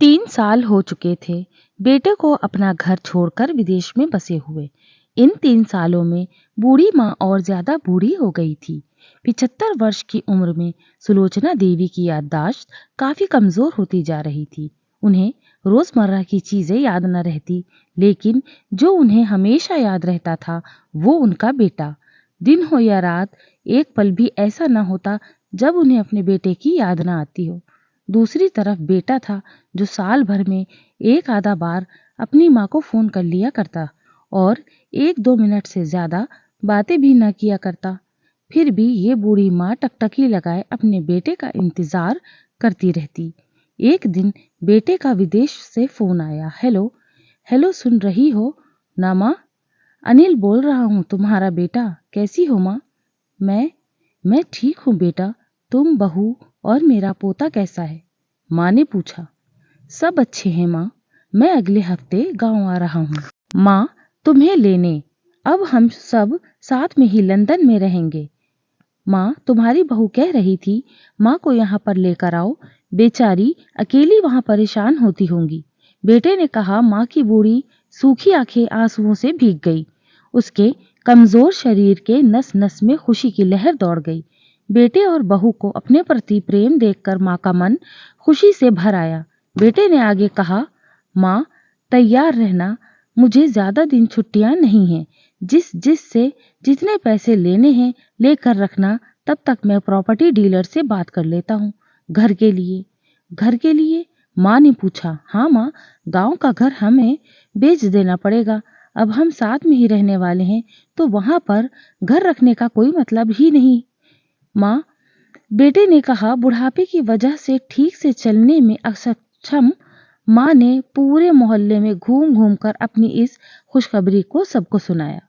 3 साल हो चुके थे बेटे को अपना घर छोड़कर विदेश में बसे हुए। इन 3 सालों में बूढ़ी माँ और ज्यादा बूढ़ी हो गई थी। 75 वर्ष की उम्र में सुलोचना देवी की याददाश्त काफी कमजोर होती जा रही थी। उन्हें रोजमर्रा की चीजें याद न रहती, लेकिन जो उन्हें हमेशा याद रहता था वो उनका बेटा। दिन हो या रात, एक पल भी ऐसा न होता जब उन्हें अपने बेटे की याद न आती हो। दूसरी तरफ बेटा था जो साल भर में एक आधा बार अपनी माँ को फोन कर लिया करता और 1-2 मिनट से ज्यादा बातें भी न किया करता। फिर भी ये बूढ़ी माँ टकटकी लगाए अपने बेटे का इंतजार करती रहती। एक दिन बेटे का विदेश से फोन आया। हेलो हेलो, सुन रही हो ना माँ? अनिल बोल रहा हूँ, तुम्हारा बेटा। कैसी हो माँ? मैं ठीक हूँ बेटा। तुम, बहू और मेरा पोता कैसा है? माँ ने पूछा। सब अच्छे हैं माँ। मैं अगले हफ्ते गांव आ रहा हूँ माँ, तुम्हें लेने। अब हम सब साथ में ही लंदन में रहेंगे। माँ, तुम्हारी बहू कह रही थी माँ को यहाँ पर लेकर आओ, बेचारी अकेली वहाँ परेशान होती होंगी। बेटे ने कहा। माँ की बूढ़ी सूखी आंखें आंसुओं से भीग गई। उसके कमजोर शरीर के नस नस में खुशी की लहर दौड़ गई। बेटे और बहू को अपने प्रति प्रेम देखकर माँ का मन खुशी से भर आया। बेटे ने आगे कहा। माँ, तैयार रहना, मुझे ज्यादा दिन छुट्टियां नहीं हैं। जिस से जितने पैसे लेने हैं लेकर रखना, तब तक मैं प्रॉपर्टी डीलर से बात कर लेता हूँ। घर के लिए? घर के लिए? माँ ने पूछा। हाँ माँ, गांव का घर हमें बेच देना पड़ेगा। अब हम साथ में ही रहने वाले हैं, तो वहां पर घर रखने का कोई मतलब ही नहीं। माँ, बेटे ने कहा। बुढ़ापे की वजह से ठीक से चलने में असक्षम माँ ने पूरे मोहल्ले में घूम घूम कर अपनी इस खुशखबरी को सबको सुनाया।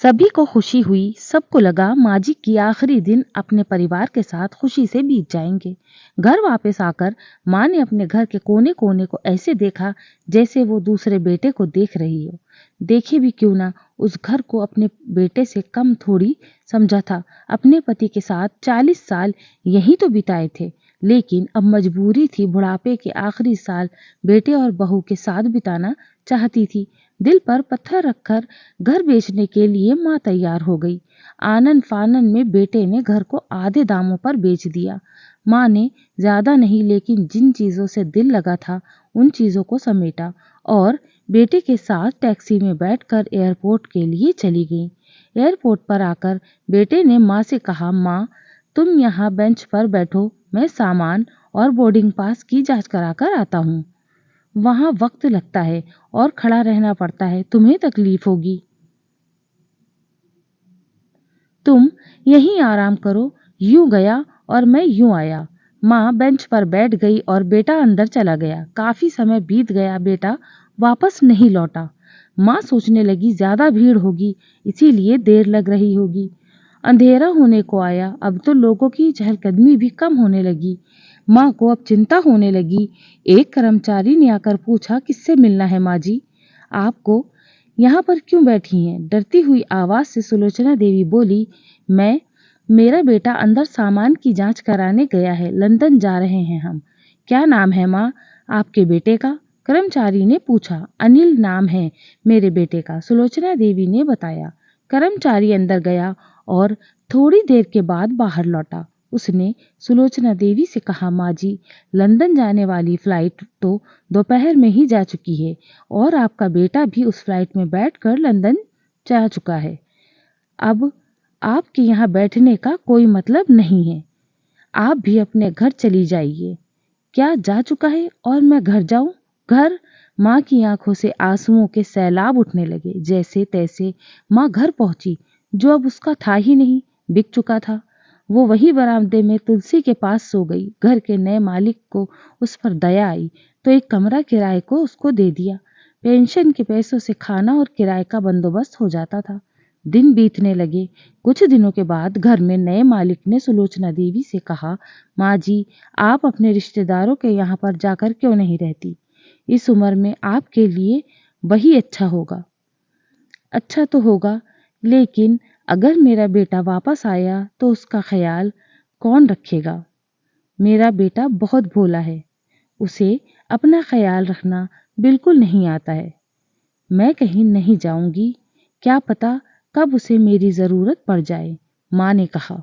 सभी को खुशी हुई। सबको लगा माँ जी की आखिरी दिन अपने परिवार के साथ खुशी से बीत जाएंगे। घर वापस आकर माँ ने अपने घर के कोने कोने को ऐसे देखा जैसे वो दूसरे बेटे को देख रही हो। देखे भी क्यों ना, उस घर को अपने बेटे से कम थोड़ी समझा था। अपने पति के साथ 40 साल यहीं तो बिताए थे, लेकिन अब मजबूरी थी, बुढ़ापे के आखिरी साल बेटे और बहू के साथ बिताना चाहती थी। दिल पर पत्थर रखकर घर बेचने के लिए माँ तैयार हो गई। आनन फानन में बेटे ने घर को आधे दामों पर बेच दिया। माँ ने ज्यादा नहीं, लेकिन जिन चीजों से दिल लगा था उन चीजों को समेटा और बेटे के साथ टैक्सी में बैठकर एयरपोर्ट के लिए चली गई। एयरपोर्ट पर आकर बेटे ने माँ से कहा। माँ, तुम यहाँ बेंच पर बैठो, मैं सामान और बोर्डिंग पास की जांच कराकर आता हूँ। वहां वक्त लगता है और खड़ा रहना पड़ता है, तुम्हें तकलीफ होगी। तुम यहीं आराम करो। यूं गया और मैं यूं आया। माँ बेंच पर बैठ गई और बेटा अंदर चला गया। काफी समय बीत गया, बेटा वापस नहीं लौटा। माँ सोचने लगी ज्यादा भीड़ होगी, इसीलिए देर लग रही होगी। अंधेरा होने को आया। अब तो लोगों की चहलकदमी भी कम होने लगी। माँ को अब चिंता होने लगी। एक कर्मचारी ने आकर पूछा। किससे मिलना है माँ जी? आपको? यहाँ पर क्यों बैठी हैं? डरती हुई आवाज से सुलोचना देवी बोली। मेरा बेटा अंदर सामान की जांच कराने गया है। लंदन जा रहे हैं हम। क्या नाम है माँ आपके बेटे का? कर्मचारी ने पूछा। अनिल नाम है मेरे बेटे का, सुलोचना देवी ने बताया। कर्मचारी अंदर गया और थोड़ी देर के बाद बाहर लौटा। उसने सुलोचना देवी से कहा। माँ जी, लंदन जाने वाली फ्लाइट तो दोपहर में ही जा चुकी है और आपका बेटा भी उस फ्लाइट में बैठकर लंदन जा चुका है। अब आपके यहाँ बैठने का कोई मतलब नहीं है। आप भी अपने घर चली जाइए। क्या जा चुका है और मैं घर जाऊं? घर? माँ की आंखों से आंसुओं के सैलाब उठने लगे। जैसे तैसे माँ घर पहुंची, जो अब उसका था ही नहीं, बिक चुका था। वो वही बरामदे में तुलसी के पास सो गई। घर के नए मालिक को उस पर दया आई तो एक कमरा किराए को उसको दे दिया। पेंशन के पैसों से खाना और किराए का बंदोबस्त हो जाता था। दिन बीतने लगे। कुछ दिनों के बाद घर में नए मालिक ने सुलोचना देवी से कहा। माँ जी, आप अपने रिश्तेदारों के यहाँ पर जाकर क्यों नहीं रहती? इस उम्र में आपके लिए वही अच्छा होगा। अच्छा तो होगा, लेकिन अगर मेरा बेटा वापस आया तो उसका ख्याल कौन रखेगा? मेरा बेटा बहुत भोला है, उसे अपना ख्याल रखना बिल्कुल नहीं आता है। मैं कहीं नहीं जाऊंगी, क्या पता कब उसे मेरी जरूरत पड़ जाए, माँ ने कहा।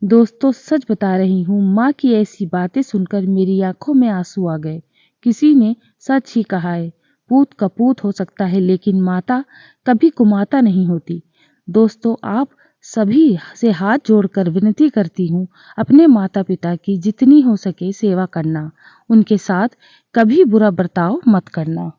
दोस्तों, सच बता रही हूँ, माँ की ऐसी बातें सुनकर मेरी आंखों में आंसू आ गए। किसी ने सच ही कहा है, पूत कपूत हो सकता है लेकिन माता कभी कुमाता नहीं होती। दोस्तों, आप सभी से हाथ जोड़कर विनती करती हूँ, अपने माता पिता की जितनी हो सके सेवा करना, उनके साथ कभी बुरा बर्ताव मत करना।